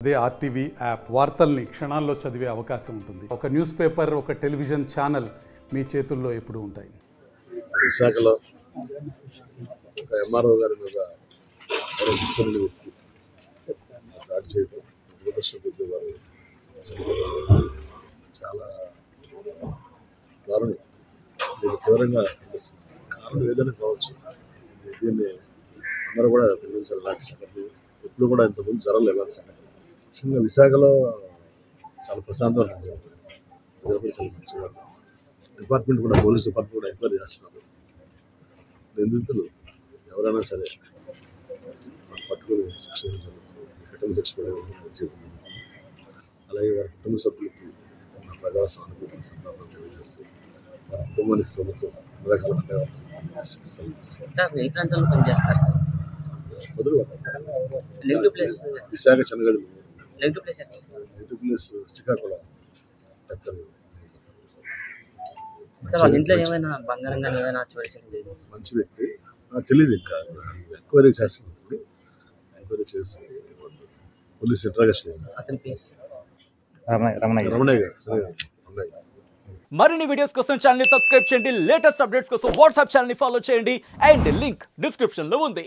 అదే RTV app వార్తల్ని క్షణాల్లో చదివే అవకాశం ఉంటుంది. ఒక న్యూస్ పేపర్, ఒక టెలివిజన్ ఛానల్ మీ చేతుల్లో ఎప్పుడూ ఉంటాయి. విశాఖలో ఒక ఎంఆర్ఓ గారి మీద దాడి చేయడం దురదృష్టం వారు చాలా దారుణం. దీన్ని తీవ్రంగా ఖండిస్తుంది. కారణం ఏదైనా కావచ్చు, దీన్ని అందరూ కూడా ఖండించాలి. ఇలాంటి సంగతి ఎప్పుడు కూడా ఇంతకుముందు జరగలేదు. ఇలాంటి సంగతి ముఖ్యంగా విశాఖలో చాలా ప్రశాంతంగా ఉంటుంది. ప్రజలు కూడా చాలా మంచిగా డిపార్ట్మెంట్ కూడా, పోలీస్ డిపార్ట్మెంట్ కూడా ఎంక్వైరీ చేస్తున్నారు. నిందితులు ఎవరైనా సరే పట్టుకుని శిక్ష జరుగుతుంది. కఠిన శిక్ష జరుగుతుంది. అలాగే వారి కుటుంబ సభ్యులకి నా ప్రజా సానుభూతి సందర్భంగా తెలియజేస్తూ వారి కుటుంబానికి ప్రభుత్వం రకాల విశాఖ చెన్నగది ప్లేస్ శ్రీకాకుళం మంచి వ్యక్తి. నాకు తెలియదు, ఇంకా ఎంక్వైరీ చేస్తున్నప్పుడు ఎంక్వైరీ చేసి పోలీస్ ఇంట్రాగేషన్ రమణయ్య గారు. మరిన్ని వీడియోస్ కోసం ఛానల్ ని సబ్స్క్రైబ్ చేయండి. లేటెస్ట్ అప్డేట్స్ కోసం వాట్సాప్ ఛానల్ ని ఫాలో చేయండి. అండ్ లింక్ డిస్క్రిప్షన్ లో ఉంది.